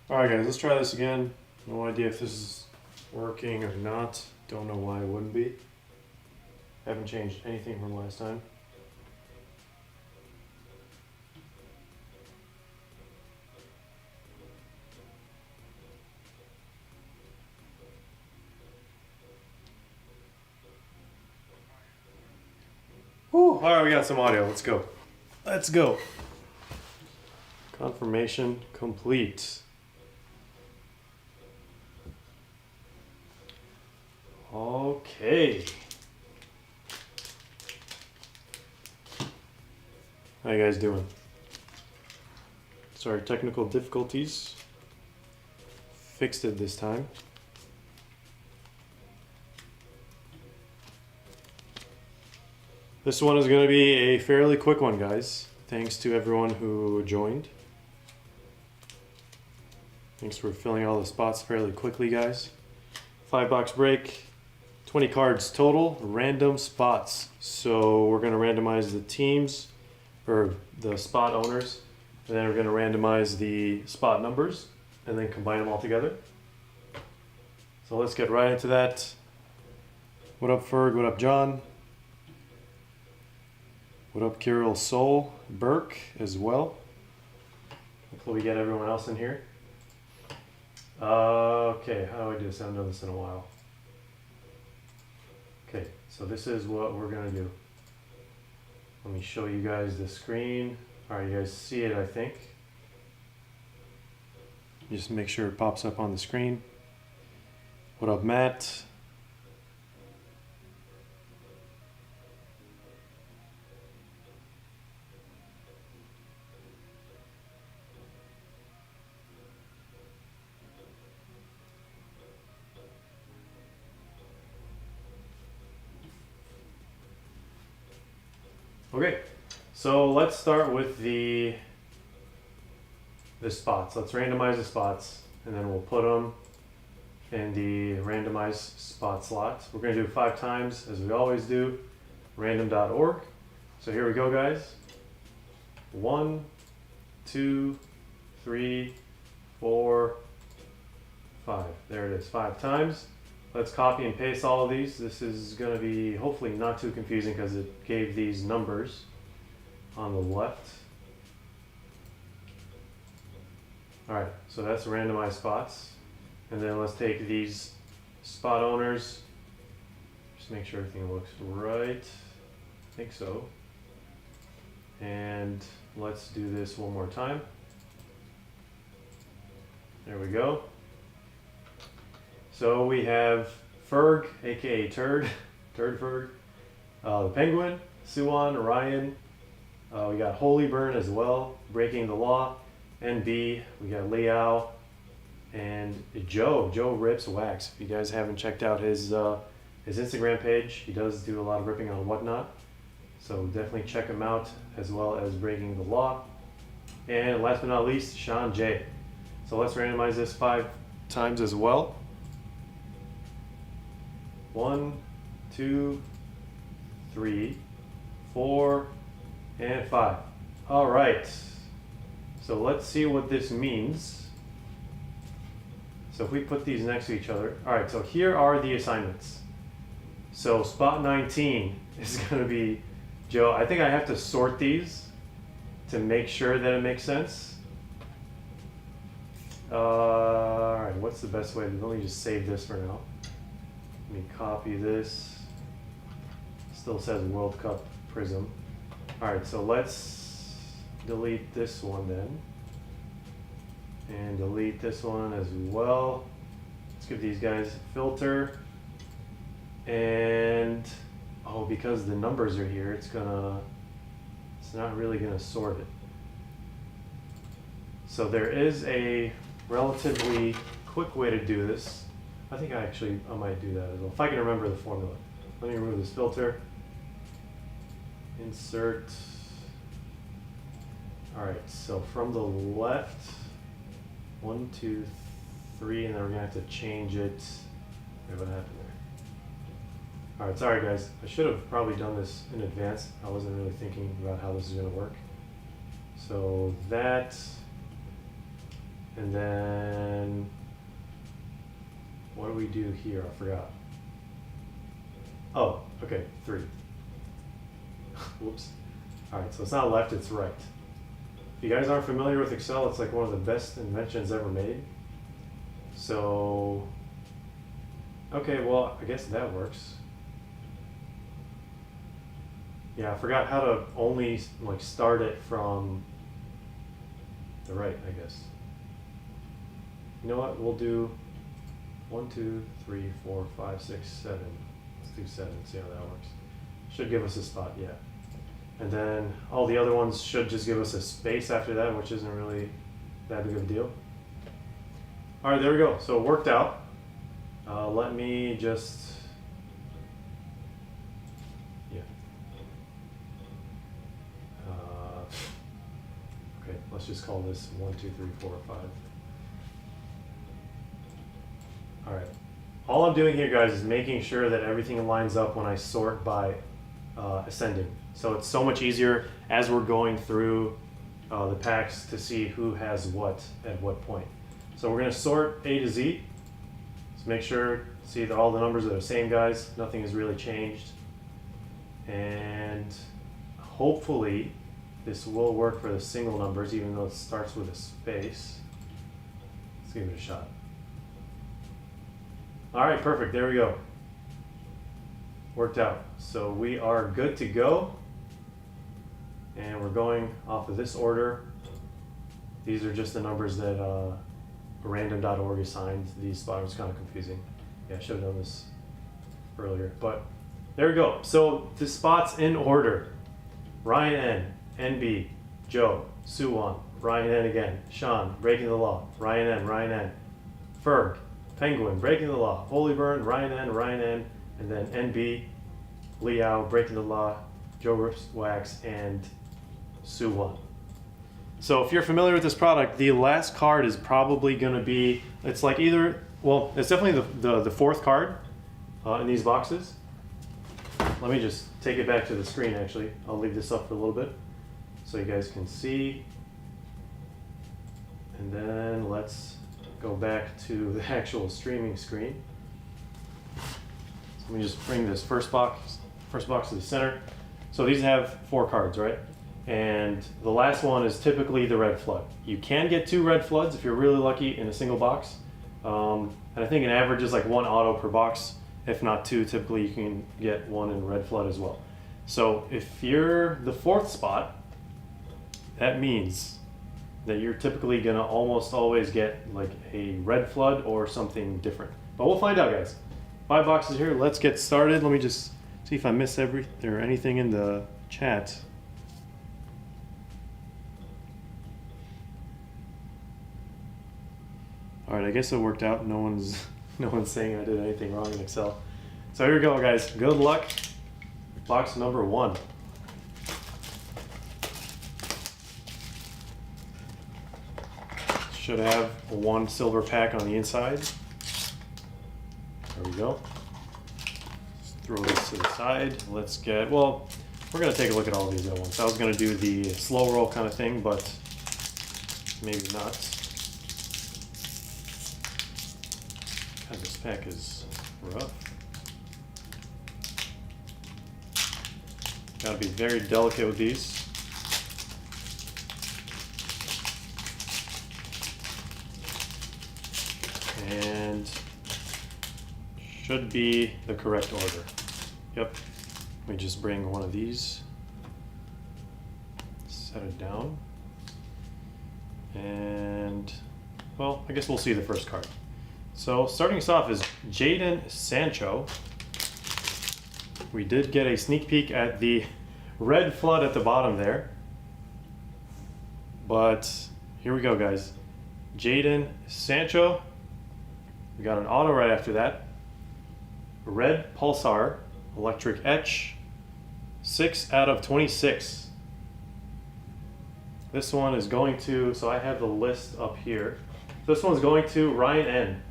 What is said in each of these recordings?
Alright guys, let's try this again. No idea if this is working or not. Don't know why it wouldn't be. Haven't changed anything from last time. Whew, alright, we got some audio. Let's go. Let's go. Confirmation complete. Okay. How you guys doing? Sorry, technical difficulties. Fixed it this time. This one is going to be a fairly quick one, guys. Thanks to everyone who joined. Thanks for filling all the spots fairly quickly, guys. 5-box break, 20 cards total, random spots. So we're going to randomize the teams, or the spot owners, and then we're going to randomize the spot numbers, and then combine them all together. So let's get right into that. What up, Ferg? What up, John? What up, Kirill Soul? Burke as well. Hopefully we get everyone else in here. Okay, how do I do this? I haven't done this in a while. Okay, so this is what we're gonna do. Let me show you guys the screen. Alright, you guys see it, I think. Just make sure it pops up on the screen. What up, Matt? Okay, so let's start with the spots. Let's randomize the spots, and then we'll put them in the randomized spot slot. We're going to do it 5 times, as we always do. Random.org. So here we go, guys. 1, 2, 3, 4, 5. There it is, 5 times. Let's copy and paste all of these. This is going to be hopefully not too confusing because it gave these numbers on the left. Alright, so that's randomized spots. And then let's take these spot owners. Just make sure everything looks right. I think so. And let's do this one more time. There we go. So we have Ferg, aka Turd Ferg, the Penguin, Suwon, Ryan, we got Holy Burn as well, Breaking the Law, NB, we got Liao, and Joe Rips Wax. If you guys haven't checked out his Instagram page, he does do a lot of ripping on Whatnot, so definitely check him out, as well as Breaking the Law. And last but not least, Sean J. So let's randomize this 5 times as well. 1, 2, 3, 4, and 5. All right. So let's see what this means. So if we put these next to each other. All right, so here are the assignments. So spot 19 is going to be Joe. I think I have to sort these to make sure that it makes sense. All right, what's the best way? Let me just save this for now. Let me copy this. Still says World Cup Prism. Alright, so let's delete this one then. And delete this one as well. Let's give these guys a filter. And oh, because the numbers are here, it's not really gonna sort it. So there is a relatively quick way to do this. I think I might do that as well, if I can remember the formula. Let me remove this filter. Insert. Alright, so from the left, 1, 2, 3, and then we're gonna have to change it. Wait, what happened there? Alright, sorry guys. I should have probably done this in advance. I wasn't really thinking about how this is gonna work. So that, And then, what do we do here? I forgot. Oh, okay, 3. Whoops. All right, so it's not left, it's right. If you guys aren't familiar with Excel, it's like one of the best inventions ever made. So, okay, well, I guess that works. Yeah, I forgot how to only like start it from the right, I guess. You know what, we'll do 1, 2, 3, 4, 5, 6, 7. Let's do 7, see how that works. Should give us a spot, yeah. And then all the other ones should just give us a space after that, which isn't really that big of a deal. All right, there we go. So it worked out. Let me just, yeah. Okay, let's just call this 1, 2, 3, 4, 5. All right. All I'm doing here, guys, is making sure that everything lines up when I sort by ascending. So it's so much easier as we're going through the packs to see who has what at what point. So we're going to sort A to Z. Let's make sure, see that all the numbers are the same, guys. Nothing has really changed. And hopefully this will work for the single numbers, even though it starts with a space. Let's give it a shot. All right, perfect. There we go. Worked out. So we are good to go. And we're going off of this order. These are just the numbers that random.org assigned. These spots was kind of confusing. Yeah, I should have done this earlier. But there we go. So the spots in order. Ryan N, NB, Joe, Suwon, Ryan N again, Sean, Breaking the Law, Ryan N, Ferg, Penguin, Breaking the Law, Holy Burn, Ryan N, and then NB, Liao, Breaking the Law, Joe Rips Wax, and Suwon. So if you're familiar with this product, the last card is probably going to be, it's like either, well, it's definitely the fourth card in these boxes. Let me just take it back to the screen, actually. I'll leave this up for a little bit so you guys can see. And then let's go back to the actual streaming screen. So let me just bring this first box to the center. So these have 4 cards, right? And the last one is typically the red flood. You can get 2 red floods if you're really lucky in a single box. And I think an average is like 1 auto per box. If not 2, typically you can get 1 in red flood as well. So if you're the 4th spot, that means that you're typically gonna almost always get like a red flood or something different. But we'll find out, guys. 5 boxes here, let's get started. Let me just see if I missed anything in the chat. All right, I guess it worked out. No one's saying I did anything wrong in Excel. So here we go, guys. Good luck. Box number 1. Should have 1 silver pack on the inside. There we go. Just throw this to the side. Let's get, well, we're going to take a look at all of these at once. I was going to do the slow roll kind of thing, but maybe not. God, this pack is rough. Got to be very delicate with these. And should be the correct order. Yep. Let me just bring one of these. Set it down. And, well, I guess we'll see the first card. So starting us off is Jadon Sancho. We did get a sneak peek at the red flood at the bottom there. But here we go, guys. Jadon Sancho. We got an auto right after that. Red Pulsar, Electric Etch, 6 out of 26. This one is going to, so I have the list up here. This one's going to Ryan N.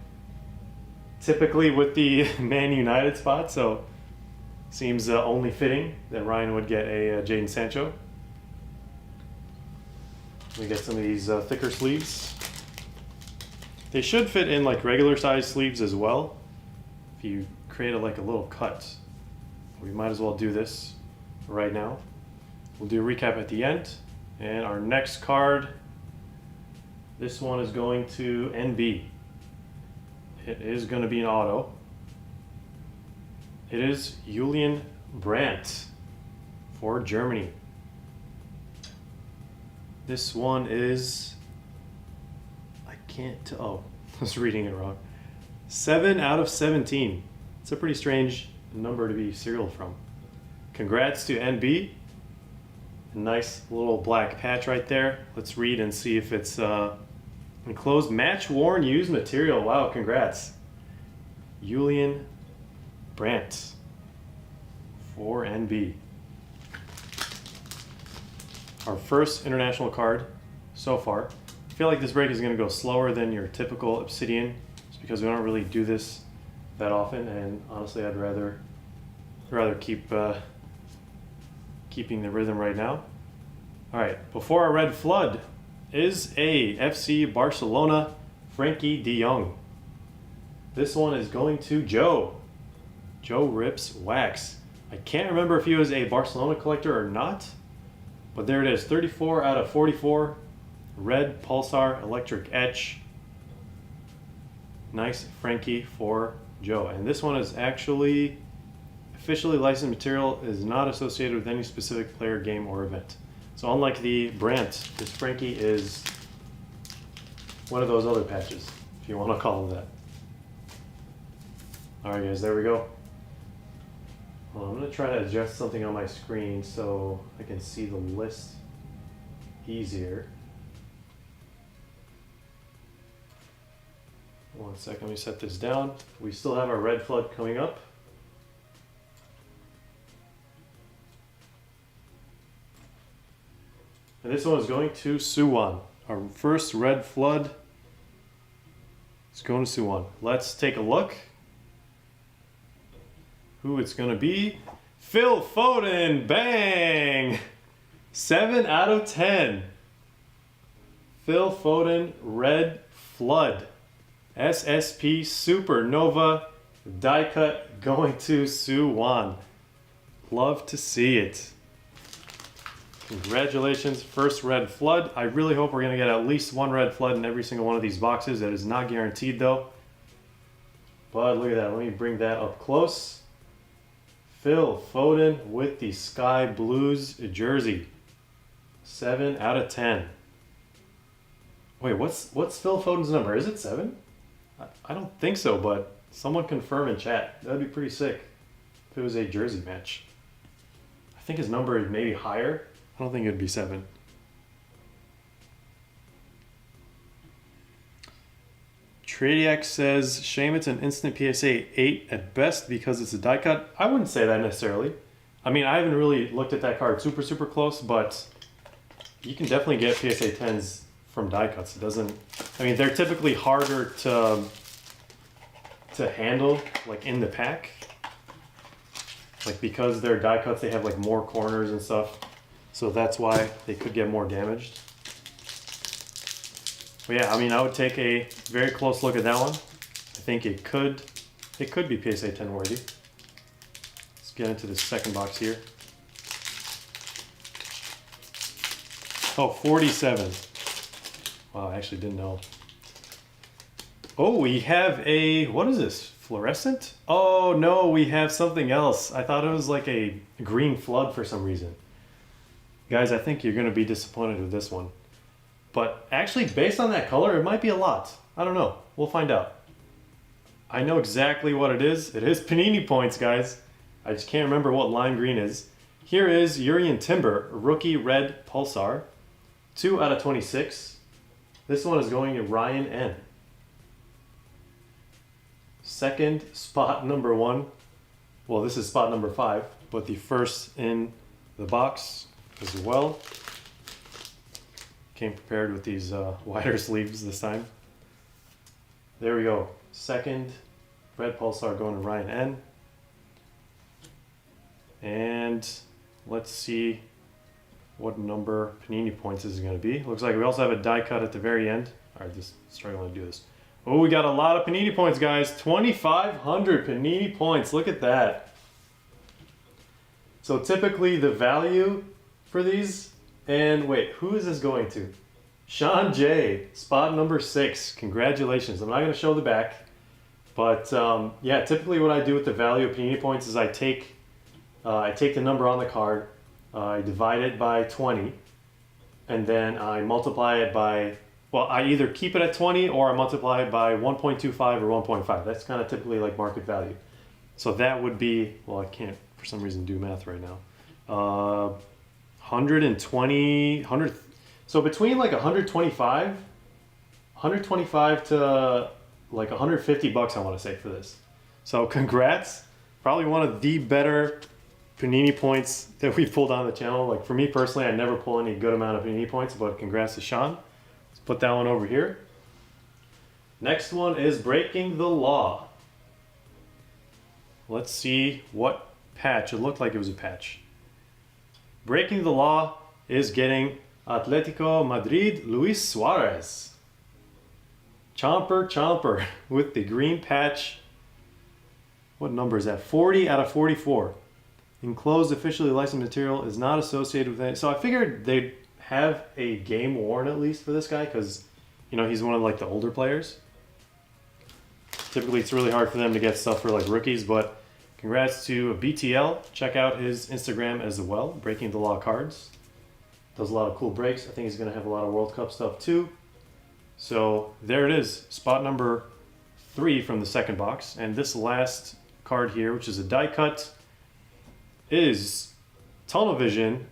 Typically with the Man United spot, so seems only fitting that Ryan would get a Jadon Sancho. We get some of these thicker sleeves. They should fit in like regular size sleeves as well. If you create like a little cut, we might as well do this right now. We'll do a recap at the end. And our next card, this one is going to NB. It is going to be an auto. It is Julian Brandt for Germany. This one is, I can't tell, oh, I was reading it wrong. 7 out of 17. It's a pretty strange number to be serial from. Congrats to NB. A nice little black patch right there. Let's read and see if it's enclosed. Match worn used material. Wow, congrats. Julian Brandt for NB. Our first international card so far. I feel like this break is going to go slower than your typical Obsidian, just because we don't really do this that often, and honestly I'd rather keep keeping the rhythm right now. Alright, before our red flood is a FC Barcelona Frankie de Jong. This one is going to Joe. Joe Rips Wax. I can't remember if he was a Barcelona collector or not, but there it is, 34 out of 44. Red Pulsar Electric Etch. Nice Frankie for Joe. And this one is actually officially licensed material, is not associated with any specific player, game, or event. So unlike the Brandt, this Frankie is one of those other patches, if you want to call them that. Alright guys, there we go. Well, I'm going to try to adjust something on my screen so I can see the list easier. One second, let me set this down. We still have our red flood coming up. And this one is going to Suwon. Our first red flood is going to Suwon. Let's take a look who it's going to be. Phil Foden, bang! 7 out of 10. Phil Foden, red flood. SSP Supernova die cut going to Suwon. Love to see it. Congratulations, first red flood. I really hope we're going to get at least one red flood in every single one of these boxes. That is not guaranteed though. But look at that, let me bring that up close. Phil Foden with the Sky Blues jersey. 7 out of 10. Wait, what's Phil Foden's number? Is it 7? I don't think so, but someone confirm in chat. That'd be pretty sick if it was a jersey match. I think his number is maybe higher. I don't think it'd be 7. Tradiac says, shame it's an instant PSA 8 at best because it's a die cut. I wouldn't say that necessarily. I mean, I haven't really looked at that card super close, but you can definitely get PSA 10s from die cuts. It doesn't, I mean, they're typically harder to handle, like in the pack. Like because they're die cuts, they have like more corners and stuff. So that's why they could get more damaged. But yeah, I mean, I would take a very close look at that one. I think it could be PSA 10 worthy. Let's get into the second box here. Oh, 47. Wow, I actually didn't know. Oh, we have a, what is this? Fluorescent? Oh no, we have something else. I thought it was like a green flood for some reason. Guys, I think you're going to be disappointed with this one. But actually, based on that color, it might be a lot. I don't know. We'll find out. I know exactly what it is. It is Panini points, guys. I just can't remember what lime green is. Here is Urian Timber, rookie red Pulsar. 2 out of 26. This one is going to Ryan N. Second spot number 1. Well, this is spot number 5, but the first in the box as well. Came prepared with these wider sleeves this time. There we go. Second red Pulsar going to Ryan N. And let's see what number Panini points this is going to be. Looks like we also have a die cut at the very end. All right, just struggling to do this. Oh, we got a lot of Panini points, guys. 2,500 Panini points. Look at that. So typically the value for these, and wait, who is this going to? Sean J, spot number 6. Congratulations. I'm not going to show the back, but yeah, typically what I do with the value of Panini points is I take the number on the card, I divide it by 20, and then I multiply it by, well, I either keep it at 20 or I multiply it by 1.25 or 1.5. That's kind of typically like market value. So that would be, well, I can't for some reason do math right now. 120, 100. So between like 125 to like 150 bucks, I want to say, for this. So congrats. Probably one of the better Panini points that we pulled on the channel. Like for me personally, I never pull any good amount of Panini points, but congrats to Sean. Let's put that one over here. Next one is Breaking the Law. Let's see what patch. It looked like it was a patch. Breaking the Law is getting Atletico Madrid, Luis Suarez. Chomper with the green patch. What number is that? 40 out of 44. Enclosed officially licensed material is not associated with any. So I figured they'd have a game worn at least for this guy because, you know, he's one of like the older players. Typically it's really hard for them to get stuff for like rookies, but congrats to BTL. Check out his Instagram as well, Breaking the Law Cards. Does a lot of cool breaks. I think he's going to have a lot of World Cup stuff too. So there it is, spot number 3 from the second box. And this last card here, which is a die cut, is Tunnel Vision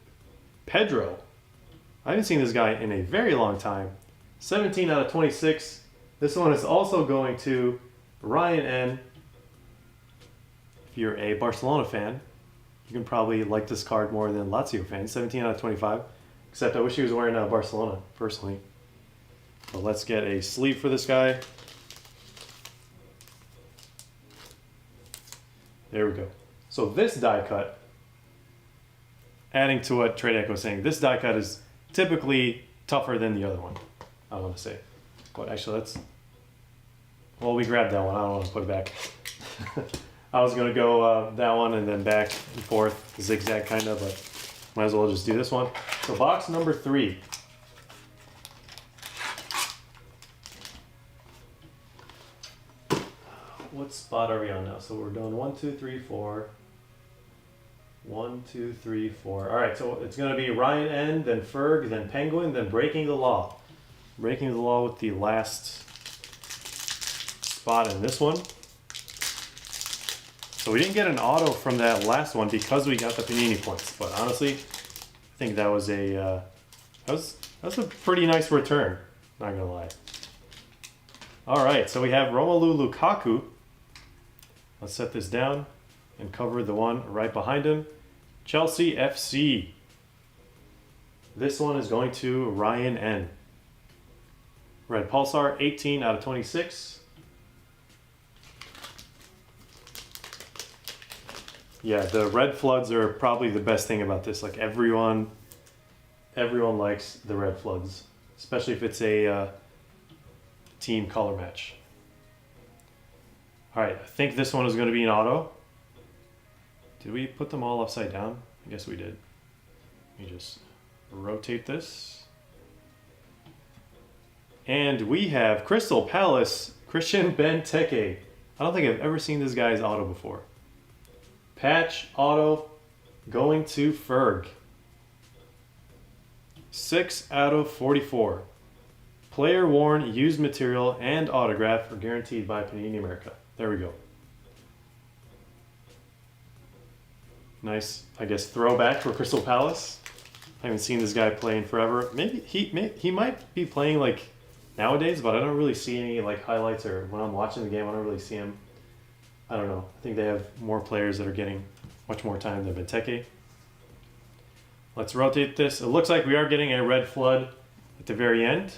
Pedro. I haven't seen this guy in a very long time. 17 out of 26. This one is also going to Ryan N. If you're a Barcelona fan, you can probably like this card more than Lazio fans. 17 out of 25. Except I wish he was wearing Barcelona, personally. But let's get a sleeve for this guy. There we go. So this die cut, adding to what Trade Echo was saying, this die cut is typically tougher than the other one, I want to say. But actually, well, we grabbed that one. I don't want to put it back. I was going to go that one and then back and forth, zigzag kind of, but might as well just do this one. So box number 3. What spot are we on now? So we're doing 1, 2, 3, 4. 1, 2, 3, 4. All right, so it's going to be Ryan N, then Ferg, then Penguin, then Breaking the Law. Breaking the Law with the last spot in this one. So we didn't get an auto from that last one because we got the Panini points. But honestly, I think that was a a pretty nice return. Not gonna lie. All right, so we have Romelu Lukaku. Let's set this down and cover the one right behind him. Chelsea FC. This one is going to Ryan N. Red Pulsar, 18 out of 26. Yeah, the red floods are probably the best thing about this. Like everyone likes the red floods, especially if it's a team color match. All right, I think this one is going to be an auto. Did we put them all upside down? I guess we did. Let me just rotate this. And we have Crystal Palace, Christian Benteke. I don't think I've ever seen this guy's auto before. Patch auto going to Ferg. 6 out of 44. Player worn, used material, and autograph are guaranteed by Panini America. There we go. Nice, I guess, throwback for Crystal Palace. I haven't seen this guy play in forever. Maybe he might be playing like nowadays, but I don't really see any like highlights, or when I'm watching the game, I don't really see him. I don't know. I think they have more players that are getting much more time than Benteke. Let's rotate this. It looks like we are getting a red flood at the very end.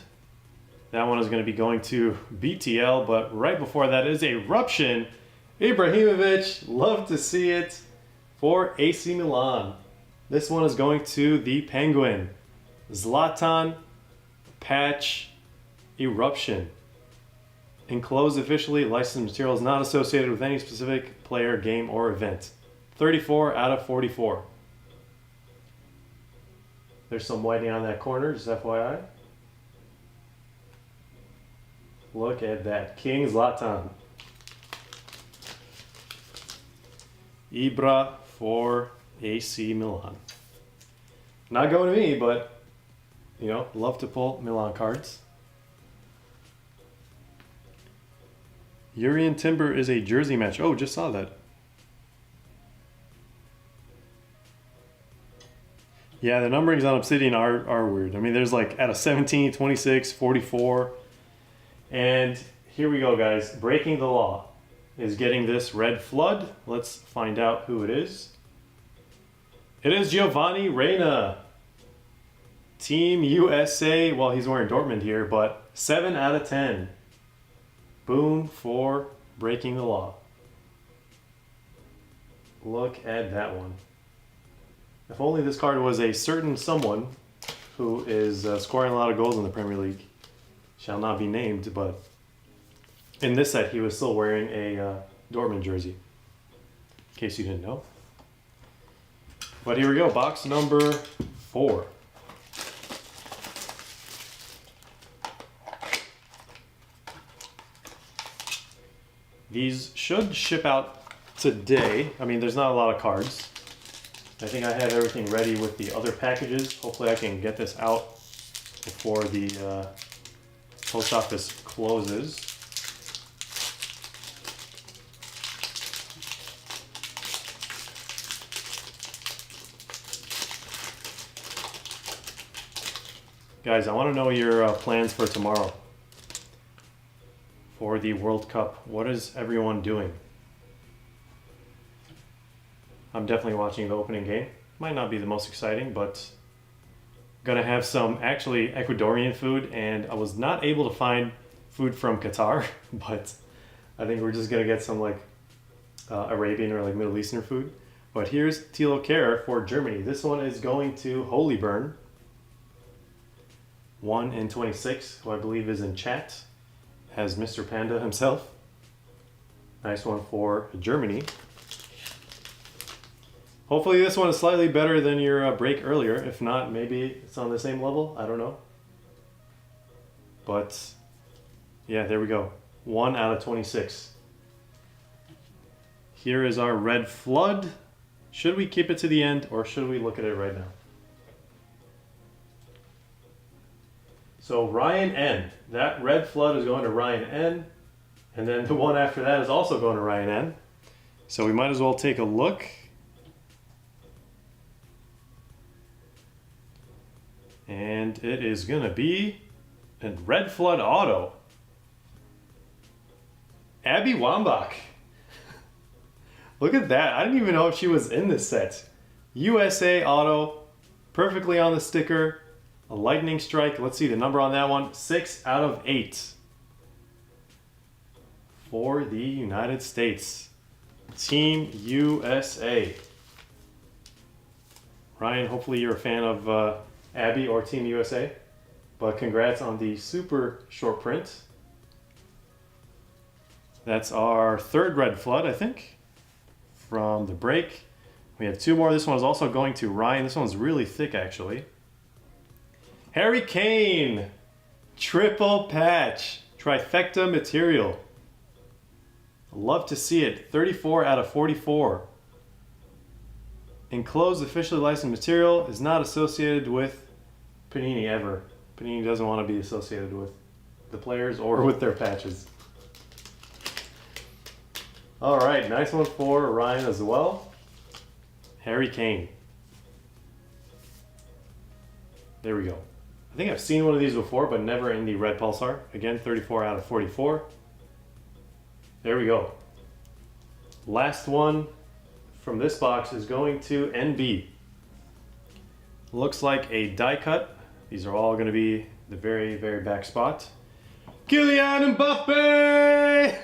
That one is going to be going to BTL, but right before that is Eruption. Ibrahimovic, love to see it, for AC Milan. This one is going to the Penguin. Zlatan, patch, Eruption. Enclosed officially licensed material is not associated with any specific player, game, or event. 34 out of 44. There's some whiting on that corner, just FYI. Look at that. King Zlatan. Ibra for AC Milan. Not going to me, but, you know, love to pull Milan cards. Urian Timber is a jersey match. Oh, just saw that. Yeah, the numberings on Obsidian are weird. I mean, there's like out of 17, 26, 44. And here we go, guys. Breaking the Law is getting this red flood. Let's find out who it is. It is Giovanni Reina. Team USA. Well, he's wearing Dortmund here, but 7 out of 10. Boom for Breaking the Law. Look at that one. If only this card was a certain someone who is scoring a lot of goals in the Premier League. Shall not be named, but in this set he was still wearing a Dortmund jersey. In case you didn't know. But here we go, box number 4. These should ship out today. I mean, there's not a lot of cards. I think I have everything ready with the other packages. Hopefully I can get this out before the post office closes. Guys, I want to know your plans for tomorrow. For the World Cup. What is everyone doing? I'm definitely watching the opening game. Might not be the most exciting, but gonna have some actually Ecuadorian food, and I was not able to find food from Qatar, but I think we're just gonna get some like Arabian or like Middle Eastern food. But here's Thilo Kehrer for Germany. This one is going to Holyburn. 1 in 26, who I believe is in chat, has Mr. Panda himself. Nice one for Germany. Hopefully this one is slightly better than your break earlier. If not, maybe it's on the same level. I don't know. But yeah, there we go. 1 out of 26. Here is our red flood. Should we keep it to the end or should we look at it right now? So Ryan N. That red flood is going to Ryan N. And then the one after that is also going to Ryan N. So we might as well take a look. And it is going to be a red flood auto. Abby Wambach. Look at that. I didn't even know if she was in this set. USA auto. Perfectly on the sticker. A lightning strike. Let's see the number on that one. 6 out of 8. For the United States. Team USA. Ryan, hopefully you're a fan of Abby or Team USA. But congrats on the super short print. That's our 3rd red flood, I think, from the break. We have 2 more. This one is also going to Ryan. This one's really thick, actually. Harry Kane. Triple patch. Trifecta material. Love to see it. 34 out of 44. Enclosed officially licensed material is not associated with Panini ever. Panini doesn't want to be associated with the players or with their patches. Alright, nice one for Ryan as well. Harry Kane. There we go. I think I've seen one of these before, but never in the red pulsar. Again, 34 out of 44. There we go. Last one from this box is going to NB. Looks like a die cut. These are all going to be the very, very back spot. Kylian Mbappe!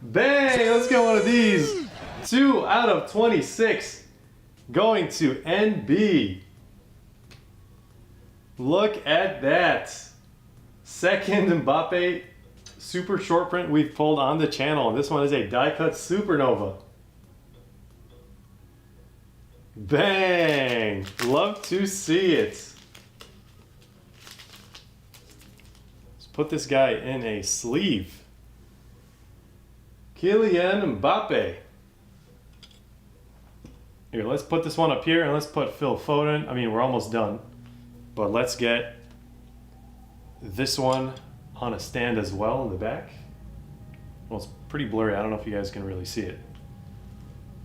Bang! Let's get one of these. 2 out of 26. Going to NB. Look at that. Second Mbappe super short print we've pulled on the channel. And this one is a die cut Supernova. Bang! Love to see it. Let's put this guy in a sleeve. Kylian Mbappe. Here, let's put this one up here and let's put Phil Foden. I mean, we're almost done. But let's get this one on a stand as well in the back. Well, it's pretty blurry. I don't know if you guys can really see it.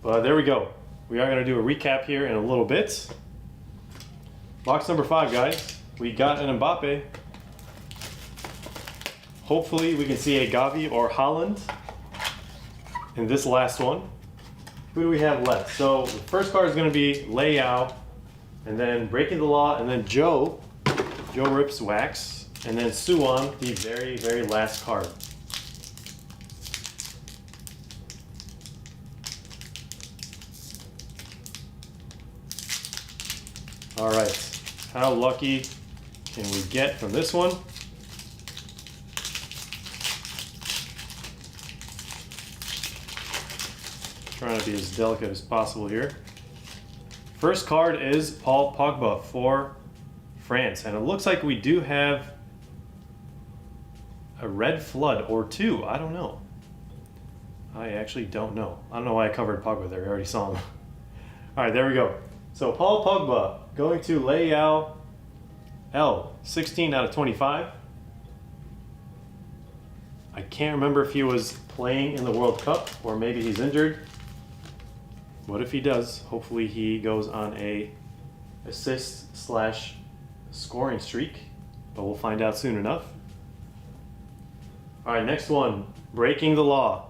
But there we go. We are going to do a recap here in a little bit. Box number 5, guys. We got an Mbappe. Hopefully we can see a Gavi or Haaland in this last one. Who do we have left? So the first card is going to be Leao, and then Breaking the Law, and then Joe Rips Wax, and then Suwon, the very, very last card. All right, how lucky can we get from this one? Trying to be as delicate as possible here. First card is Paul Pogba for France, and it looks like we do have a red flood or two. I don't know. I actually don't know. I don't know why I covered Pogba there. I already saw him. All right, there we go. So Paul Pogba going to Leao L, 16 out of 25. I can't remember if he was playing in the World Cup or maybe he's injured. What if he does? Hopefully he goes on a assist / scoring streak, but we'll find out soon enough. All right, next one, Breaking the Law.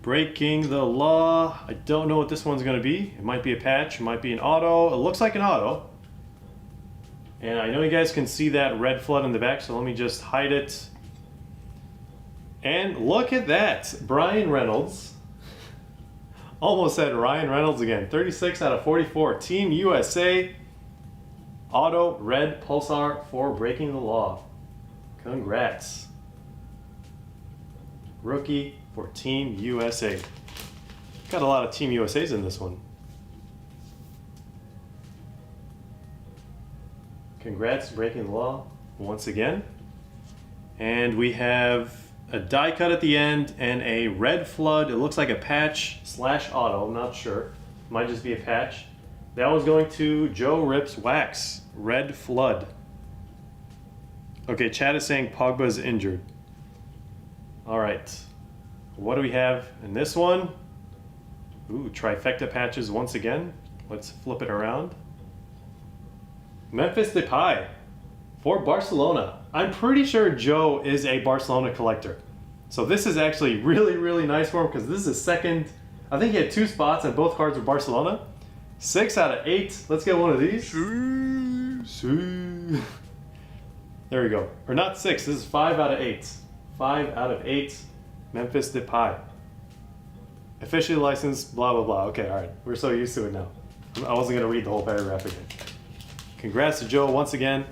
Breaking the Law. I don't know what this one's going to be. It might be a patch, it might be an auto. It looks like an auto. And I know you guys can see that red flood in the back, so let me just hide it. And look at that, Brian Reynolds. Almost said Ryan Reynolds again. 36 out of 44. Team USA. Auto red pulsar for Breaking the Law. Congrats. Rookie for Team USA. Got a lot of Team USAs in this one. Congrats, Breaking the Law once again. And we have a die cut at the end and a red flood. It looks like a patch / auto. I'm not sure. Might just be a patch. That was going to Joe Rips Wax. Red flood. Okay, chat is saying Pogba's injured. All right. What do we have in this one? Ooh, trifecta patches once again. Let's flip it around. Memphis Depay for Barcelona. I'm pretty sure Joe is a Barcelona collector. So this is actually really, really nice for him because this is his second. I think he had 2 spots and both cards were Barcelona. 6 out of 8. Let's get one of these. There we go. Or not 6. This is 5 out of 8. 5 out of 8. Memphis Depay. Officially licensed, blah, blah, blah. Okay, all right. We're so used to it now. I wasn't going to read the whole paragraph again. Congrats to Joe once again.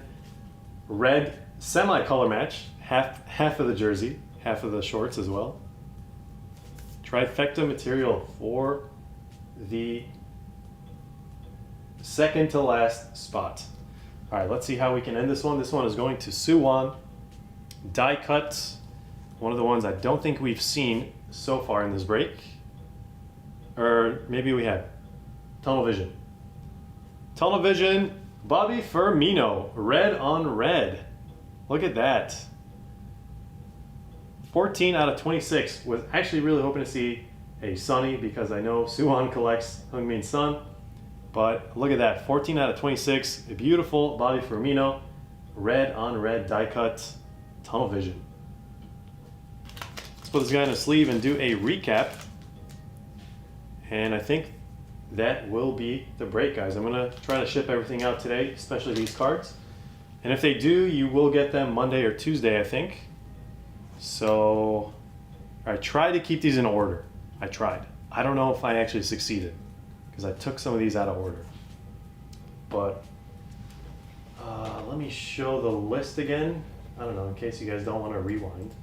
Red semi-color match. Half of the jersey. Half of the shorts as well. Trifecta material for the second to last spot. All right, let's see how we can end this one. This one is going to Suwon. Die cut. One of the ones I don't think we've seen so far in this break. Or maybe we have. Tunnel Vision. Tunnel Vision, Bobby Firmino. Red on red. Look at that. 14 out of 26. Was actually really hoping to see a Sonny because I know Suwon collects Heung-min Son. But look at that. 14 out of 26. A beautiful Bobby Firmino. Red on red die cut. Tunnel Vision. Let's put this guy in a sleeve and do a recap. And I think that will be the break, guys. I'm going to try to ship everything out today, especially these cards. And if they do, you will get them Monday or Tuesday, I think. So I tried to keep these in order. I tried. I don't know if I actually succeeded because I took some of these out of order. But let me show the list again. I don't know, in case you guys don't want to rewind.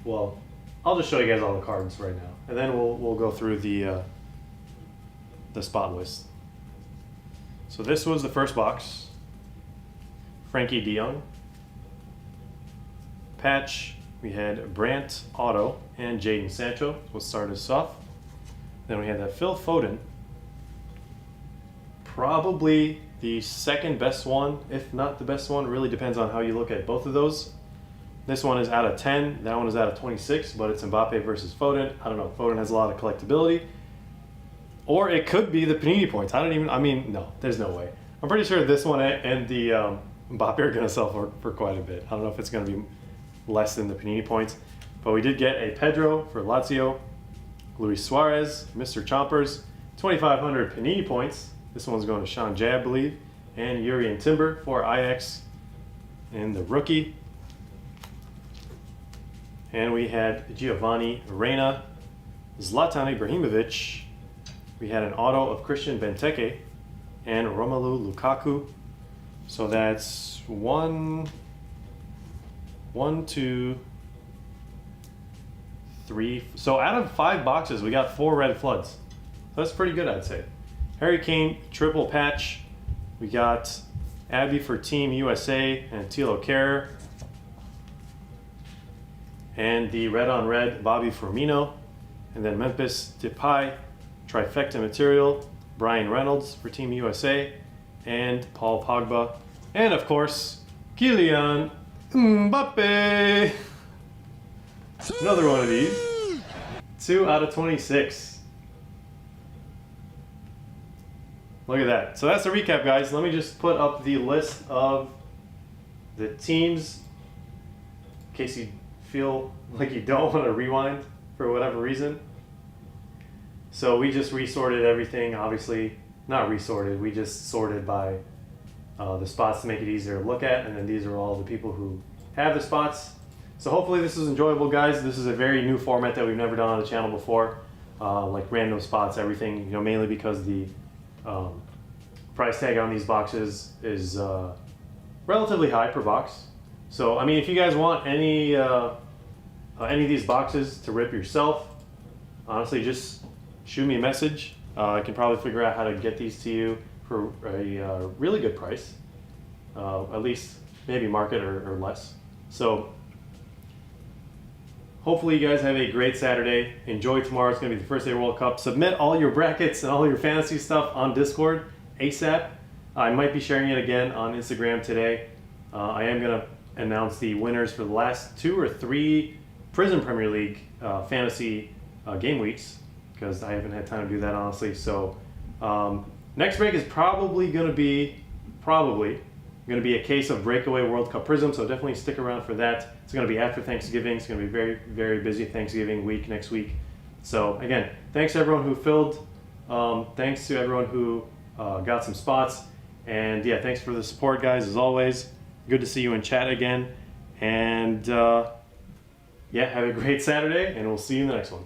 well, I'll just show you guys all the cards right now, and then we'll go through the spot list. So this was the first box. Frankie De Jong. Patch, we had Brandt Auto and Jadon Sancho will start us off. Then we had that Phil Foden. Probably the second best one, if not the best one. Really depends on how you look at both of those. This one is out of 10, that one is out of 26, but it's Mbappe versus Foden. I don't know, Foden has a lot of collectability. Or it could be the Panini points. No, there's no way. I'm pretty sure this one and the Mbappe are gonna sell for quite a bit. I don't know if it's gonna be less than the Panini points, but we did get a Pedro for Lazio, Luis Suarez, Mr. Chompers, 2,500 Panini points. This one's going to Sean J, I believe, and Jurrien Timber for Ajax, and the rookie. And we had Giovanni Reina, Zlatan Ibrahimovic. We had an auto of Christian Benteke and Romelu Lukaku. So that's 1, 2, 3. So out of 5 boxes, we got 4 red floods. That's pretty good, I'd say. Harry Kane, triple patch. We got Abby for Team USA and Thilo Kehrer. And the red on red, Bobby Firmino. And then Memphis Depay, trifecta material, Brian Reynolds for Team USA, and Paul Pogba. And of course, Kylian Mbappe. Another one of these. 2 out of 26. Look at that. So that's the recap, guys. Let me just put up the list of the teams in case you feel like you don't want to rewind for whatever reason. So we just resorted everything. Obviously, not resorted. We just sorted by the spots to make it easier to look at. And then these are all the people who have the spots. So hopefully this is enjoyable, guys. This is a very new format that we've never done on the channel before. Like random spots, everything, mainly because the price tag on these boxes is relatively high per box. So, I mean, if you guys want any of these boxes to rip yourself, honestly, just shoot me a message. I can probably figure out how to get these to you for a really good price, at least maybe market or less. So hopefully you guys have a great Saturday. Enjoy tomorrow. It's going to be the first day of World Cup. Submit all your brackets and all your fantasy stuff on Discord ASAP. I might be sharing it again on Instagram today. I am going to announce the winners for the last 2 or 3 Prison Premier League fantasy game weeks, because I haven't had time to do that, honestly. So next break is probably going to be a case of Breakaway World Cup Prism, so definitely stick around for that. It's going to be after Thanksgiving. It's going to be very, very busy Thanksgiving week next week. So again, thanks to everyone who filled. Thanks to everyone who got some spots. And yeah, thanks for the support, guys, as always. Good to see you in chat again. And yeah, have a great Saturday, and we'll see you in the next one.